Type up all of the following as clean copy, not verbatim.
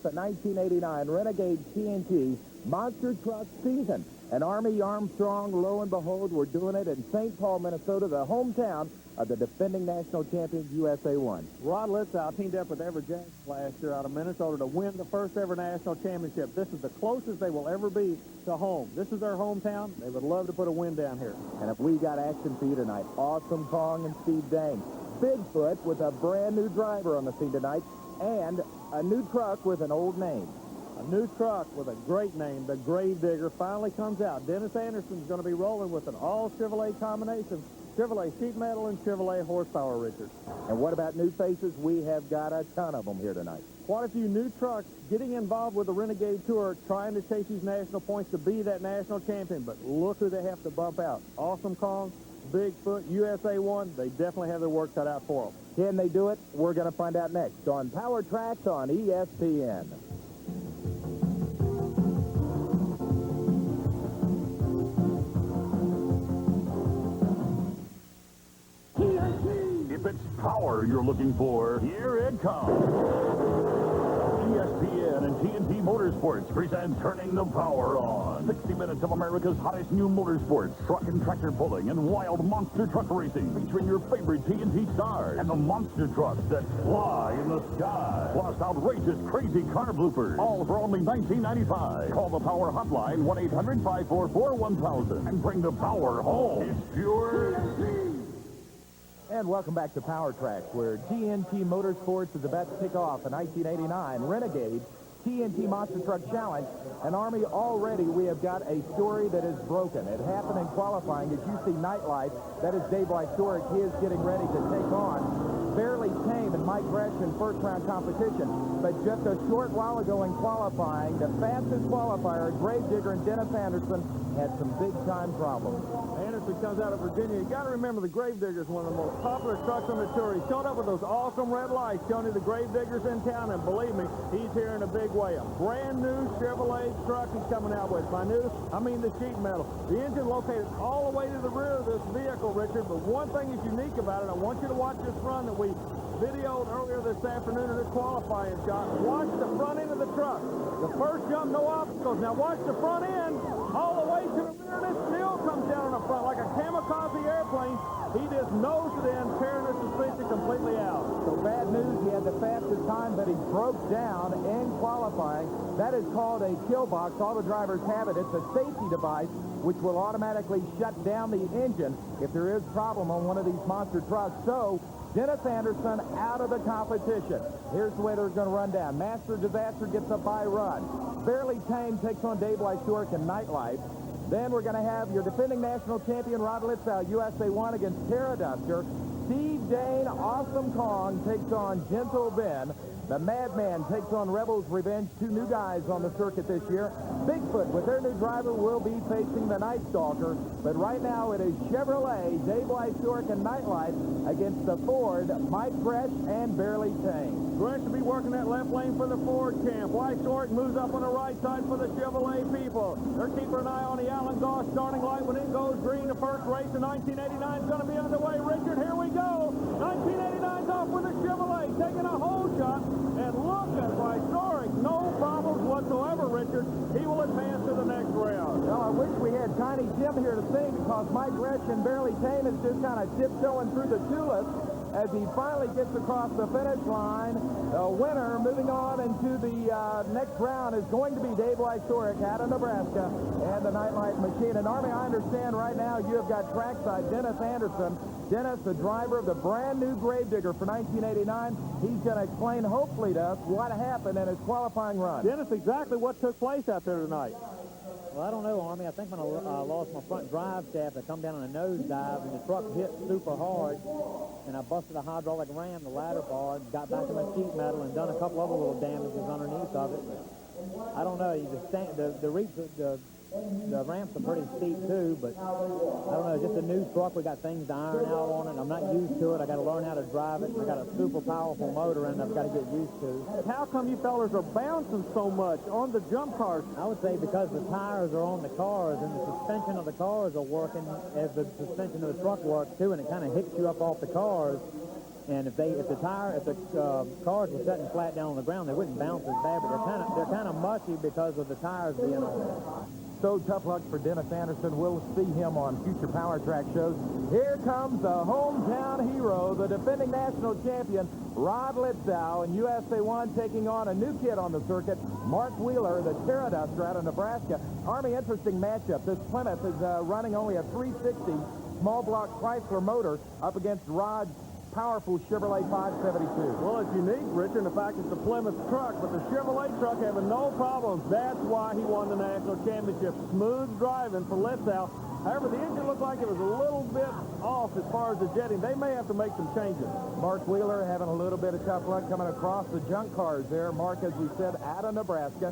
the 1989 Renegades TNT Monster Truck season. And Army Armstrong, lo and behold, we're doing it in St. Paul, Minnesota, the hometown of the defending national champions USA 1. Rod Litzow teamed up with Everjack last year out of Minnesota to win the first ever national championship. This is the closest they will ever be to home. This is their hometown. They would love to put a win down here. And if we got action for you tonight, Awesome Kong and Steve Dane. Bigfoot with a brand new driver on the scene tonight, and a new truck with an old name. A new truck with a great name, the Gravedigger, finally comes out. Dennis Anderson's going to be rolling with an all Chevrolet combination. Chevrolet sheet metal and Chevrolet horsepower, Richard. And what about new faces? We have got a ton of them here tonight. Quite a few new trucks getting involved with the Renegade Tour, trying to chase these national points to be that national champion. But look who they have to bump out. Awesome Kong, Bigfoot, USA 1, they definitely have their work cut out for them. Can they do it? We're going to find out next on Powertrax on ESPN. If it's power you're looking for, here it comes. ESPN and TNT Motorsports present Turning the Power On. 60 minutes of America's hottest new motorsports, truck and tractor pulling, and wild monster truck racing, featuring your favorite TNT stars and the monster trucks that fly in the sky. Plus outrageous, crazy car bloopers, all for only $19.95. Call the Power Hotline, 1-800-544-1000, and bring the power home. It's pure TNT. And welcome back to Powertrax, where TNT Motorsports is about to kick off the 1989 Renegade TNT Monster Truck Challenge. And Army, already we have got a story that is broken. It happened in qualifying. As you see Nightlife, that is Dave Lysorek. He is getting ready to take on Fairly Tame and Mike Bresch in first-round competition. But just a short while ago in qualifying, the fastest qualifier, Gravedigger and Dennis Anderson, had some big-time problems. Anderson comes out of Virginia. You got to remember the Gravedigger is one of the most popular trucks on the tour. He showed up with those awesome red lights showing you the Gravedigger's in town, and believe me, he's here in a big way. A brand new Chevrolet truck he's coming out with. By new, I mean the sheet metal. The engine located all the way to the rear of this vehicle, Richard, but one thing is unique about it. I want you to watch this run that we videoed earlier this afternoon in this qualifying shot. Watch the front end of the truck. The first jump, no obstacles. Now watch the front end all the way to the rear, and it still comes down on the front like a kamikaze airplane. He just nosed it in, tearing the suspension completely out. So bad news, he had the fastest time, but he broke down in qualifying. That is called a kill box. All the drivers have it. It's a safety device which will automatically shut down the engine if there is a problem on one of these monster trucks. So Dennis Anderson out of the competition. Here's the way they're going to run down. Master Disaster gets a bye run. Fairly Tame takes on Dave Lysorek in Nightlife. Then we're going to have your defending national champion, Rod Litzow, USA 1 against Pteroduster. Steve Dane, Awesome Kong, takes on Gentle Ben. The Madman takes on Rebel's Revenge, two new guys on the circuit this year. Bigfoot, with their new driver, will be facing the Night Stalker. But right now it is Chevrolet, Dave Lysorek, and Nightlife against the Ford, Mike Bresch, and Fairly Tame. Bresch will be working that left lane for the Ford camp. Lysorek moves up on the right side for the Chevrolet people. They're keeping an eye on the Alan Goss starting light. When it goes green, the first race in 1989 is going to be underway. Richard, here we go. 1989's off with the Chevrolet, taking a hole shot. And look at Lysorek. No problems whatsoever, Richard. He will advance to the next round. Well, I wish we had Tiny Jim here to sing, because Mike Bresch and Fairly Tame is just kind of tiptoeing through the tulips as he finally gets across the finish line. The winner moving on into the next round is going to be Dave Lysorek out of Nebraska and the Nightlife Machine. And Army, I understand right now you have got trackside Dennis Anderson. Dennis, the driver of the brand new Gravedigger for 1989. He's going to explain, hopefully to us, what happened in his qualifying run. Dennis, exactly what took place out there tonight. Well, I don't know, Army. I think when I lost my front drive shaft, I come down on a nosedive, and the truck hit super hard, and I busted a hydraulic ram, the ladder bar, got back to my sheet metal, and done a couple other little damages underneath of it. I don't know. The ramps are pretty steep, too, but I don't know. Just a new truck. We got things to iron out on it. I'm not used to it. I got to learn how to drive it. I got a super powerful motor, and I've got to get used to. How come you fellers are bouncing so much on the jump cars? I would say because the tires are on the cars, and the suspension of the cars are working as the suspension of the truck works, too, and it kind of hits you up off the cars. And if the cars were sitting flat down on the ground, they wouldn't bounce as bad, but they're kind of mushy because of the tires being on. So tough luck for Dennis Anderson. We'll see him on future Powertrax shows. Here comes the hometown hero, the defending national champion, Rod Litzow, in USA 1, taking on a new kid on the circuit, Mark Wheeler, the Pteroduster out of Nebraska. Army, interesting matchup. This Plymouth is running only a 360 small block Chrysler motor up against Rod's powerful Chevrolet 572. Well, it's unique, Richard, in the fact it's the Plymouth truck, but the Chevrolet truck having no problems. That's why he won the national championship. Smooth driving for Litzow. However, the engine looked like it was a little bit off as far as the jetting. They may have to make some changes. Mark Wheeler having a little bit of tough luck coming across the junk cars there. Mark, as we said, out of Nebraska.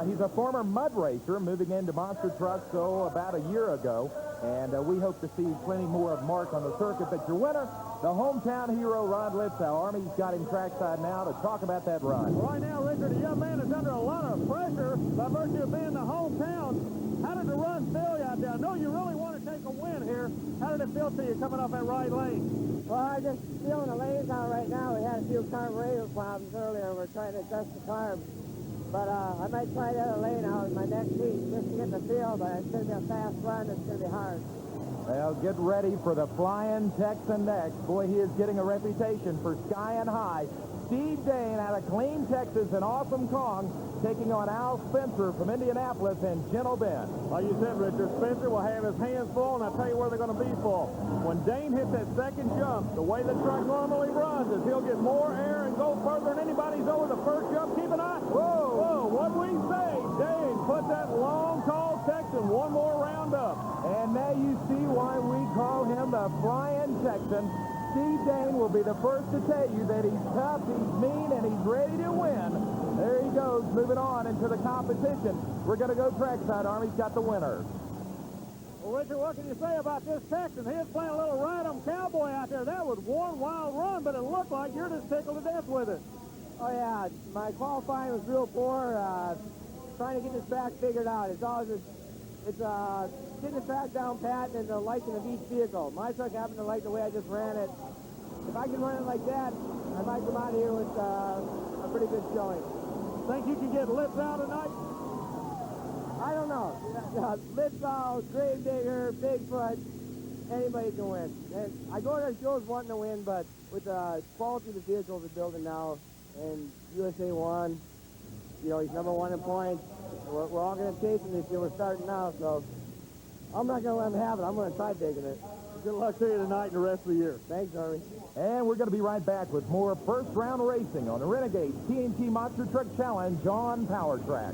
He's a former mud racer moving into monster trucks, about a year ago. And we hope to see plenty more of Mark on the circuit. But your winner, the hometown hero, Rod Litzow. Army's got him trackside now to talk about that run. Right now, Richard, the young man is under a lot of pressure by virtue of being the hometown. How did the run feel you out there? I know you really want to take a win here. How did it feel to you coming off that right lane? Well, I'm just feeling the lanes out right now. We had a few carburetor problems earlier. We're trying to adjust the carbs. But I might try the other lane out in my next heat just to get the feel, but it's going to be a fast run. It's going to be hard. Well, get ready for the Flying Texan next. Boy, he is getting a reputation for skying high. Steve Dane out of Killeen, Texas, an awesome Kong, taking on Al Spencer from Indianapolis and Gentle Bend. Like you said, Richard, Spencer will have his hands full, and I'll tell you where they're going to be full. When Dane hits that second jump, the way the truck normally runs is he'll get more air and go further than anybody's over the first jump. Keep an eye. Whoa, what we say, Dane, put that long, tall Texan one more round up. And now you see why we call him the Flying Texan. Steve Dane will be the first to tell you that he's tough, he's mean, and he's ready to win. There he goes, moving on into the competition. We're going to go trackside. Army's got the winner. Well, Richard, what can you say about this Texan? He was playing a little ride-em cowboy out there. That was one wild run, but it looked like you're just tickled to death with it. Oh, yeah. My qualifying was real poor. Trying to get this back figured out. It's always getting the track down pat and the liking of each vehicle. My truck happened to like the way I just ran it. If I can run it like that, I might come out of here with a pretty good showing. Think you can get Litzow tonight? I don't know. Litzow, Gravedigger, Bigfoot, anybody can win. And I go to shows wanting to win, but with the quality of the vehicles they're building now and USA 1, you know, he's number 1 in points. We're all going to chase him this year. We're starting now, so I'm not going to let him have it. I'm going to try taking it. Good luck to you tonight and the rest of the year. Thanks, Army. And we're going to be right back with more first-round racing on the Renegades TNT Monster Truck Challenge on Powertrax.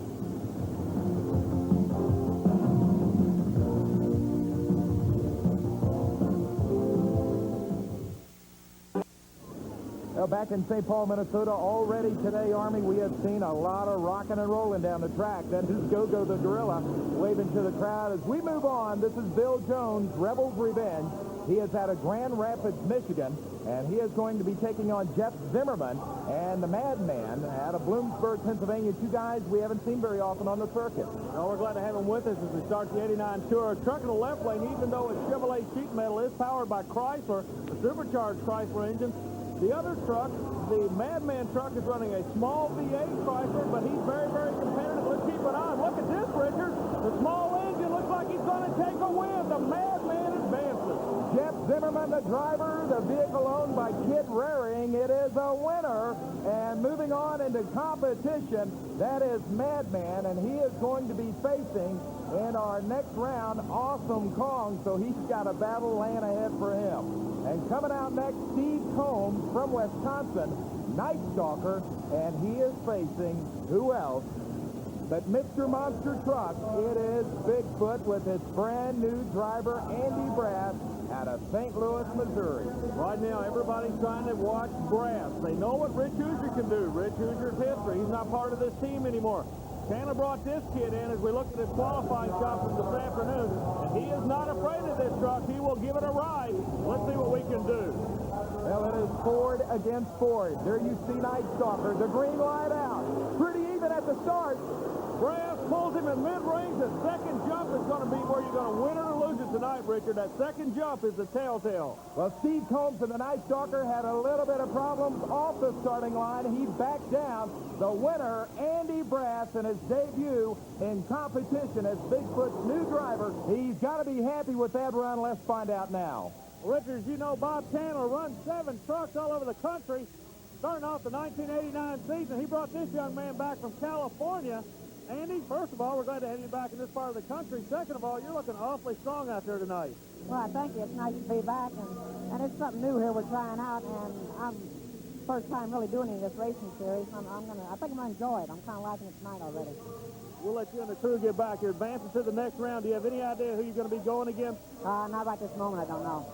Well, back in St. Paul, Minnesota, already today, Army, we have seen a lot of rocking and rolling down the track. That is Go-Go the Gorilla waving to the crowd. As we move on, this is Bill Jones, Rebel's Revenge. He is out of Grand Rapids, Michigan, and he is going to be taking on Jeff Zimmerman and the Madman out of Bloomsburg, Pennsylvania. Two guys we haven't seen very often on the circuit. Well, we're glad to have him with us as we start the 89 Tour. Truck in the left lane, even though it's Chevrolet sheet metal, is powered by Chrysler, a supercharged Chrysler engine. The other truck, the Madman truck, is running a small V8 Chrysler, but he's very, very competitive. Let's keep an eye. Look at this, Richard. The small engine looks like he's going to take a win. The Madman advances. Jeff Zimmerman, the driver, the vehicle owned by Kid Raring. It is a winner. And moving on into competition, that is Madman, and he is going to be facing in our next round Awesome Kong, so he's got a battle laying ahead for him. And coming out next, Steve Combs from Wisconsin, Night Stalker, and he is facing who else but Mr. Monster Truck. It is Bigfoot with his brand new driver, Andy Brass, out of St. Louis, Missouri. Right now, everybody's trying to watch Brass. They know what Rich Hoosier can do. Rich Hoosier's history. He's not part of this team anymore. Chandler brought this kid in as we look at his qualifying shot from this afternoon, and he is not afraid of this truck. He will give it a ride. Let's see what we can do. Well, it is Ford against Ford. There you see Night Stalker, the green light out. Pretty even at the start. Brass pulls him in mid-range, the second jump is going to be where you're going to win it or lose it tonight, Richard. That second jump is the telltale. Well, Steve Combs and the Night Stalker had a little bit of problems off the starting line. He backed down. The winner, Andy Brass, in his debut in competition as Bigfoot's new driver. He's got to be happy with that run. Let's find out now. Richard, as you know, Bob Chandler runs 7 trucks all over the country. Starting off the 1989 season, he brought this young man back from California. Andy, first of all, we're glad to have you back in this part of the country. Second of all, you're looking awfully strong out there tonight. Well, thank you. It's nice to be back, and it's something new here we're trying out, and I'm first time really doing any of this racing series. I think I'm gonna enjoy it. I'm kind of liking it tonight already. We'll let you and the crew get back. You're advancing to the next round. Do you have any idea who you're going to be going against? Not right this moment, I don't know.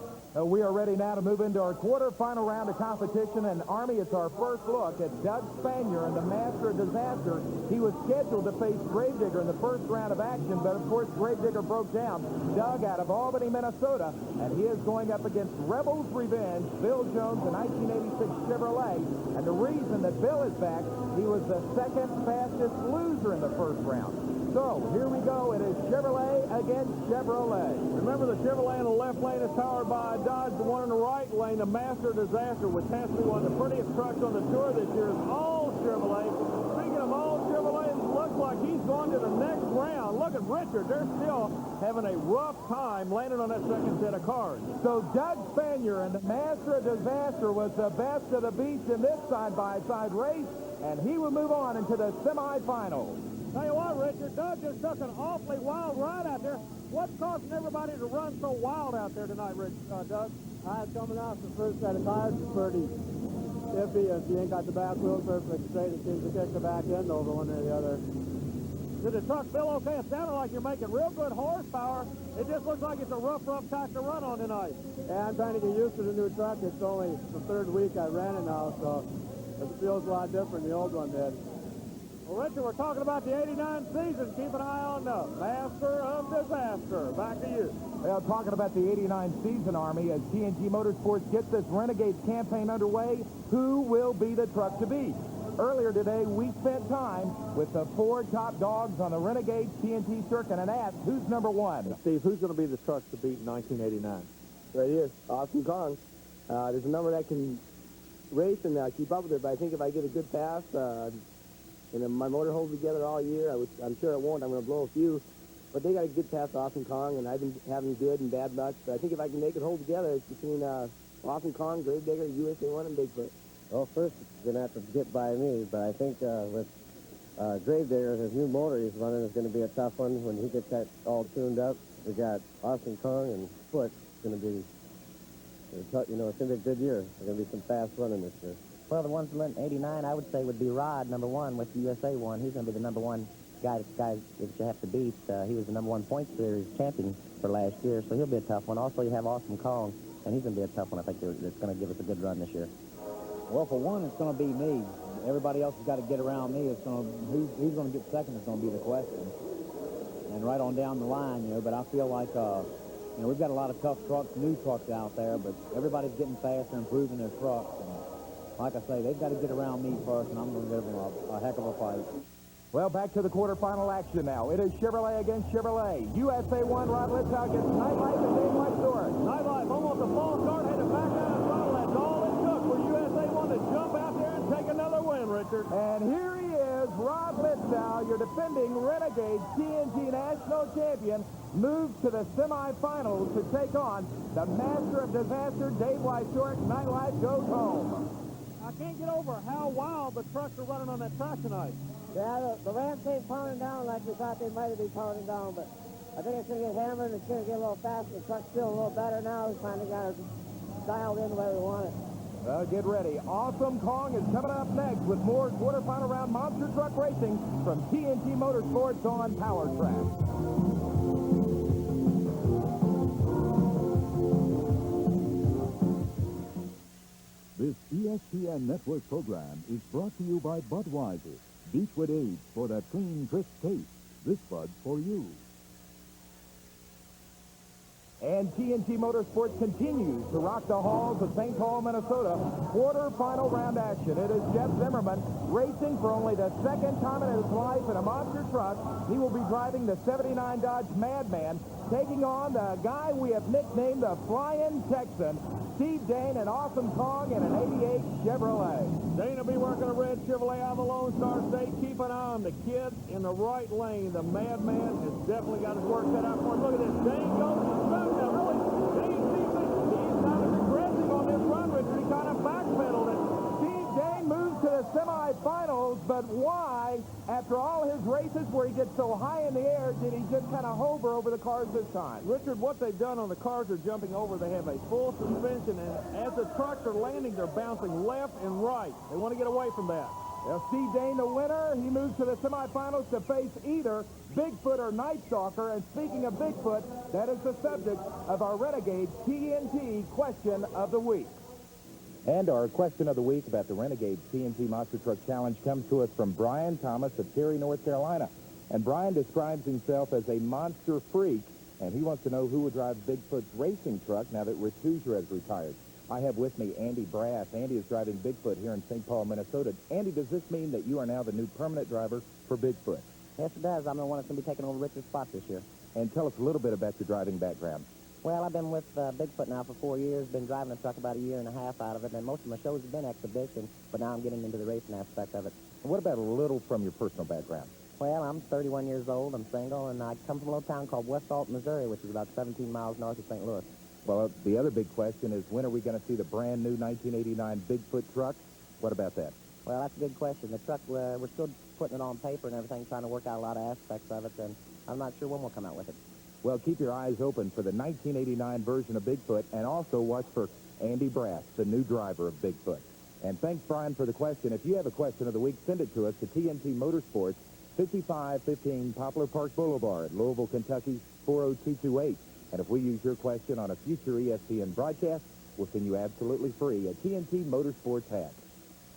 We are ready now to move into our quarterfinal round of competition. And, Army, it's our first look at Doug Spanier and the Master of Disaster. He was scheduled to face Gravedigger in the first round of action, but, of course, Gravedigger broke down. Doug out of Albany, Minnesota, and he is going up against Rebel's Revenge, Bill Jones, a 1986 Chevrolet. And the reason that Bill is back, he was the second fastest loser in the first round. So, here we go. It is Chevrolet against Chevrolet. Remember, the Chevrolet in the left lane is powered by Dodge. The one in the right lane, the Master Disaster, which has to be one of the prettiest trucks on the tour this year, is all Chevrolet. Speaking of all Chevrolet, it looks like he's going to the next round. Look at Richard. They're still having a rough time landing on that second set of cars. So, Doug Spanier and the Master of Disaster was the best of the beast in this side-by-side race, and he will move on into the semifinals. Tell you what, Richard, Doug just took an awfully wild ride out there. What's causing everybody to run so wild out there tonight, Doug? Coming off the first set of tires is pretty iffy. If you ain't got the back wheel perfect straight, it seems to kick the back end over one or the other. Did the truck feel okay? It sounded like you're making real good horsepower. It just looks like it's a rough track to run on tonight. Yeah, I'm trying to get used to the new truck. It's only the third week I ran it now, so it feels a lot different than the old one did. Well, Richard, we're talking about the 89 season. Keep an eye on the Master of Disaster. Back to you. Well, talking about the 89 season, Army, as TNT Motorsports gets this Renegades campaign underway, who will be the truck to beat? Earlier today, we spent time with the 4 top dogs on the Renegades TNT circuit and asked, who's number 1? Steve, who's going to be the truck to beat in 1989? Right here, Austin Kong. There's a number that can race and keep up with it, but I think if I get a good pass, and if my motor holds together all year, I'm sure it won't. I'm going to blow a few. But they got a good pass to Austin Kong, and I've been having good and bad luck. So I think if I can make it hold together, it's between Austin Kong, Gravedigger, USA 1, and Bigfoot. Well, first, it's going to have to get by me, but I think with Gravedigger, his new motor he's running is going to be a tough one when he gets that all tuned up. We got Austin Kong and Foot. It's going to be, it's going to be a good year. There's going to be some fast running this year. Well, the ones in 89, I would say, would be Rod, number 1, with USA 1. He's going to be the number 1 guy that you have to beat. He was the number 1 point series champion for last year, so he'll be a tough one. Also, you have Awesome Kong, and he's going to be a tough one. I think it's going to give us a good run this year. Well, for one, it's going to be me. Everybody else has got to get around me. Who's going to get second is going to be the question. And right on down the line, but I feel like, we've got a lot of tough trucks, new trucks out there, but everybody's getting faster, improving their trucks. And like I say, they've got to get around me first, and I'm going to give them a heck of a fight. Well, back to the quarterfinal action now. It is Chevrolet against Chevrolet. USA 1, Rod Litzow against Nightlife and Dave Whitesworth. Nightlife almost a false start, had to back out and throttle. That's all it took for USA 1 to jump out there and take another win, Richard. And here he is, Rod Litzow, your defending Renegade TNT National Champion, moves to the semifinals to take on the Master of Disaster, Dave Whitesworth. Nightlife goes home. I can't get over how wild the trucks are running on that track tonight. Yeah, the ramps ain't pounding down like we thought they might be pounding down, but I think it's going to get hammered and it's going to get a little faster. The truck's feeling a little better now. We finally got it dialed in the way we want it. Well, get ready. Awesome Kong is coming up next with more quarterfinal round monster truck racing from TNT Motorsports on Powertrax. This ESPN Network program is brought to you by Budweiser. Beechwood Age for that clean, crisp taste. This Bud's for you. And TNT Motorsports continues to rock the halls of St. Paul, Minnesota. Quarter-final round action. It is Jeff Zimmerman racing for only the second time in his life in a monster truck. He will be driving the 79 Dodge Madman, taking on the guy we have nicknamed the Flying Texan, Steve Dane, an Awesome Kong, and an 88 Chevrolet. Dane will be working a red Chevrolet out of the Lone Star State. Keep an eye on the kid in the right lane. The Madman has definitely got his work cut out for him. Look at this. Dane goes to the front. Now, really, Dane seems like he's not as aggressive on this run, Richard. He kind of backpedaled it. Steve Dane moves to the semifinals, but why, after all his races where he gets so high in the air, did he just kind of hover over the cars this time? Richard, what they've done on the cars are jumping over. They have a full suspension, and as the trucks are landing, they're bouncing left and right. They want to get away from that. Well, Steve Dane, the winner, he moves to the semifinals to face either Bigfoot or Night Stalker. And speaking of Bigfoot, that is the subject of our Renegade TNT Question of the Week. And our question of the week about the Renegade TNT Monster Truck Challenge comes to us from Brian Thomas of Cary, North Carolina. And Brian describes himself as a monster freak, and he wants to know who would drive Bigfoot's racing truck now that Rich Hoosier has retired. I have with me Andy Brass. Andy is driving Bigfoot here in St. Paul, Minnesota. Andy, does this mean that you are now the new permanent driver for Bigfoot? Yes, it does. I'm the one that's going to be taking over Richard's spot this year. And tell us a little bit about your driving background. Well, I've been with Bigfoot now for 4 years, been driving the truck about a year and a half out of it, and most of my shows have been exhibition, but now I'm getting into the racing aspect of it. And what about a little from your personal background? Well, I'm 31 years old, I'm single, and I come from a little town called West Salt, Missouri, which is about 17 miles north of St. Louis. Well, the other big question is, when are we going to see the brand new 1989 Bigfoot truck? What about that? Well, that's a good question. The truck, we're still putting it on paper and everything, trying to work out a lot of aspects of it, and I'm not sure when we'll come out with it. Well, keep your eyes open for the 1989 version of Bigfoot, and also watch for Andy Brass, the new driver of Bigfoot. And thanks, Brian, for the question. If you have a question of the week, send it to us to TNT Motorsports, 5515 Poplar Park Boulevard, Louisville, Kentucky, 40228. And if we use your question on a future ESPN broadcast, we'll send you absolutely free a TNT Motorsports hat.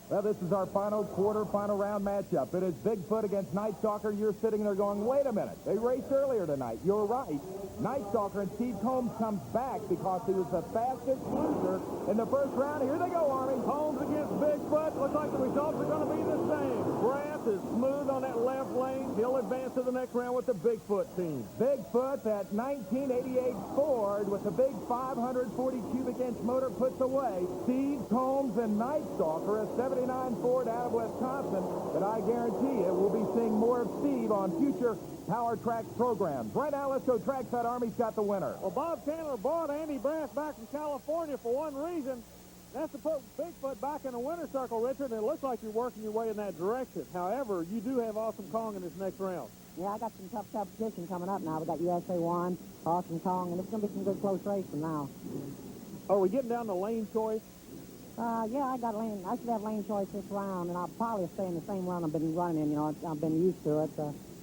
Well, this is our final round matchup. It is Bigfoot against Night Stalker. You're sitting there going, wait a minute. They raced earlier tonight. You're right. Night Stalker and Steve Combs comes back because he was the fastest loser in the first round. Here they go, Army. Combs against Bigfoot. Looks like the results are going to be the same. Brass is smooth on that left lane. He'll advance to the next round with the Bigfoot team. Bigfoot, that 1988 Ford with the big 540 cubic inch motor, puts away Steve Combs and Night Stalker, a 79 Ford out of Wisconsin. But I guarantee you we'll be seeing more of Steve on future Powertrax programs. Right now, let's go trackside. Army's got the winner. Well, Bob Chandler brought Andy Brass back from California for one reason. That's to put Bigfoot back in the winner's circle, Richard, and it looks like you're working your way in that direction. However, you do have Awesome Kong in this next round. Yeah, I got some tough competition coming up now. We got USA 1, Awesome Kong, and it's going to be some good close racing now. Are we getting down to lane choice? Yeah, I should have lane choice this round, and I'll probably stay in the same run I've been running in. You know, I've been used to it.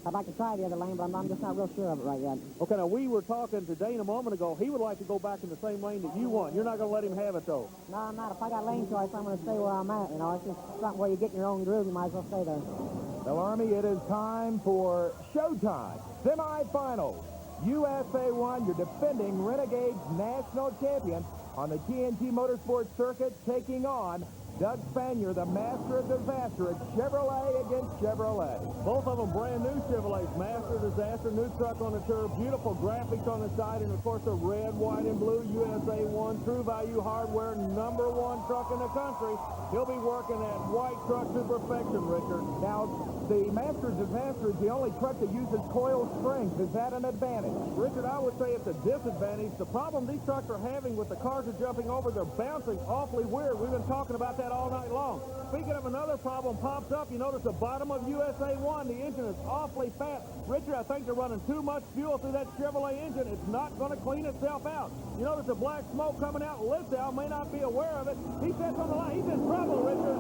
I'd like to try the other lane, but I'm just not real sure of it right yet. Okay, now we were talking to Dane a moment ago. He would like to go back in the same lane that you want. You're not going to let him have it, though. No, I'm not. If I got lane choice, I'm going to stay where I'm at. You know, it's just something where you get in your own groove. You might as well stay there. Well, Army, it is time for showtime. Semifinals. USA 1, your defending Renegades national champion on the TNT Motorsports circuit, taking on Doug Spanier, the master of disaster at Chevrolet against Chevrolet. Both of them brand new Chevrolets. Master Disaster, new truck on the turf, beautiful graphics on the side, and of course the red, white, and blue USA 1 True Value Hardware #1 truck in the country. He'll be working that white truck to perfection, Richard. Now, the Master Disaster is the only truck that uses coil springs. Is that an advantage? Richard, I would say it's a disadvantage. The problem these trucks are having with the cars are jumping over, they're bouncing awfully weird. We've been talking about that all night long. Speaking of another problem pops up, you notice the bottom of USA 1, the engine is awfully fat. Richard, I think they're running too much fuel through that Chevrolet engine. It's not going to clean itself out. You notice the black smoke coming out. Lithgow may not be aware of it. He sits on the line. He's in trouble, Richard.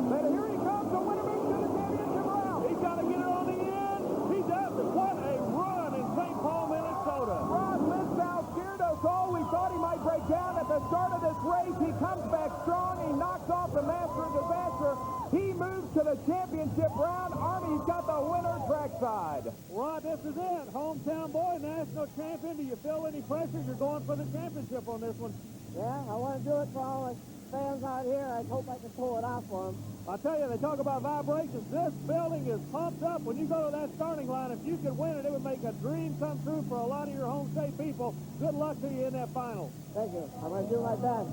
But here he comes, the winner makes to the championship round. He's got to get it on the end. He does it. What a run in St. Paul, Minnesota. Ron Lithgow scared us all. We thought he might break down at the start of this race. He comes back strong. He knocks off the Master of Disaster. He moves to the championship round. Army's got the winner track side. Rod, this is it. Hometown boy, national champion. Do you feel any pressure? You're going for the championship on this one. Yeah, I want to do it for all the fans out here. I hope I can pull it off for them. I tell you, they talk about vibrations. This building is pumped up. When you go to that starting line, if you could win it, it would make a dream come true for a lot of your home state people. Good luck to you in that final. Thank you. I'm going to do my best.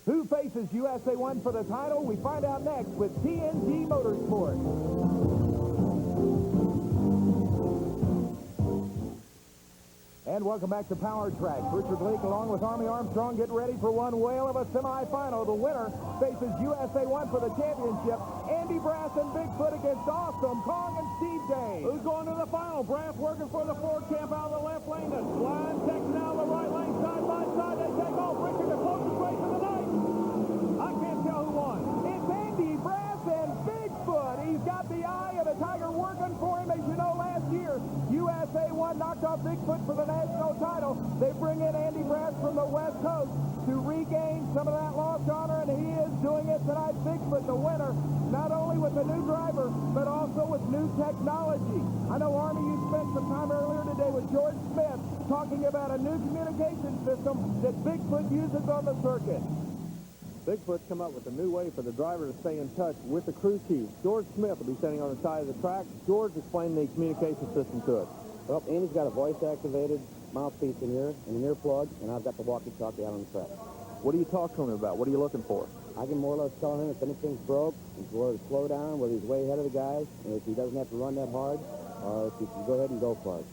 Who faces USA 1 for the title? We find out next with TNT Motorsports. And welcome back to Powertrax. Richard Leake along with Army Armstrong get ready for one whale of a semifinal. The winner faces USA 1 for the championship. Andy Brass and Bigfoot against Awesome Kong and Steve Dane. Who's going to the final? Brass working for the Ford camp out of the left lane. The line takes now the right lane side by side. They take off. Richard, the closest race of the night. I can't tell who won. It's Andy Brass and Bigfoot. He's got the eye of the tiger working for him. As you know, last year, USA 1 knocked off Bigfoot for the national title. They bring in Andy Brass from the West Coast to regain some of that lost honor, and he is doing it tonight. Bigfoot, the winner, not only with the new driver, but also with new technology. I know, Army, you spent some time earlier today with George Smith talking about a new communication system that Bigfoot uses on the circuit. Bigfoot's come up with a new way for the driver to stay in touch with the crew chief. George Smith will be standing on the side of the track. George explained the communication system to us. Well, Andy's got a voice-activated mouthpiece in here and an earplug, and I've got the walkie-talkie out on the track. What do you talk to him about? What are you looking for? I can more or less tell him if anything's broke, whether to slow down, whether he's way ahead of the guys, and if he doesn't have to run that hard, or if he can go ahead and go for it.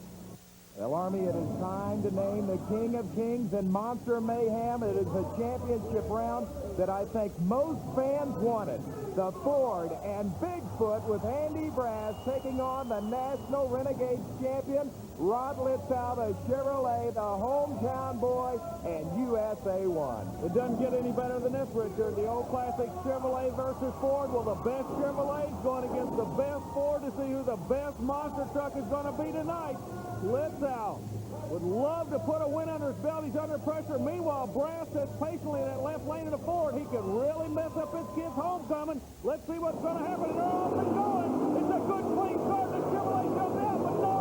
Well, Army, it is time to name the King of Kings and Monster Mayhem. It is a championship round that I think most fans wanted. The Ford and Bigfoot with Andy Brass taking on the National Renegades champion, Rod Litzow, the Chevrolet, the hometown boy, and USA 1. It doesn't get any better than this, Richard. The old classic Chevrolet versus Ford. Well, the best Chevrolet's going against the best Ford to see who the best monster truck is going to be tonight. Litzow would love to put a win under his belt. He's under pressure. Meanwhile, Brass sits patiently in that left lane of the Ford. He could really mess up his kid's homecoming. Let's see what's going to happen. And they're off and going. It's a good, clean start. The Chevrolet jumped out, but no.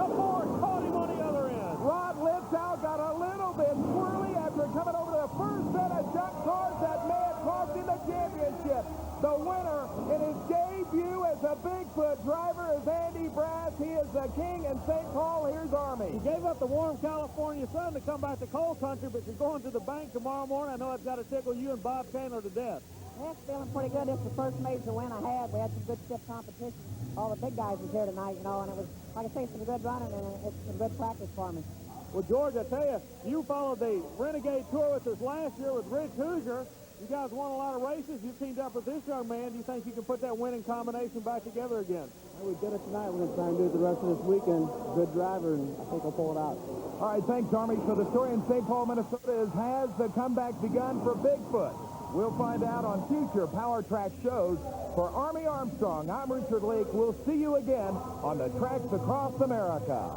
The Ford caught him on the other end. Rod Litzow got a little bit swirly after coming over the first set of junk cars that may have cost him the championship. The winner in his debut as a Bigfoot driver is Andy Brass. He is the king in St. Paul. Here's Army. He gave up the warm California sun to come back to cold country, but you're going to the bank tomorrow morning. I know it's got to tickle you and Bob Chandler to death. Yeah, it's feeling pretty good. This is the first major win I had. We had some good stiff competition. All the big guys was here tonight, you know, and it was, like I say, some good running, and it's some good practice for me. Well, George, I tell you, you followed the Renegade Tour with us last year with Rich Hoosier. You guys won a lot of races. You teamed up with this young man. Do you think you can put that winning combination back together again? Well, we did it tonight. We're going to try and do it the rest of this weekend. Good driver, and I think we'll pull it out. All right, thanks, Army. So the story in St. Paul, Minnesota is, has the comeback begun for Bigfoot? We'll find out on future Powertrax shows. For Army Armstrong, I'm Richard Leake. We'll see you again on the tracks across America.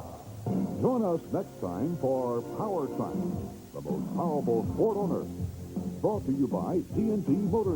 Join us next time for Powertrax, the most powerful sport on earth. Brought to you by TNT Motorsports.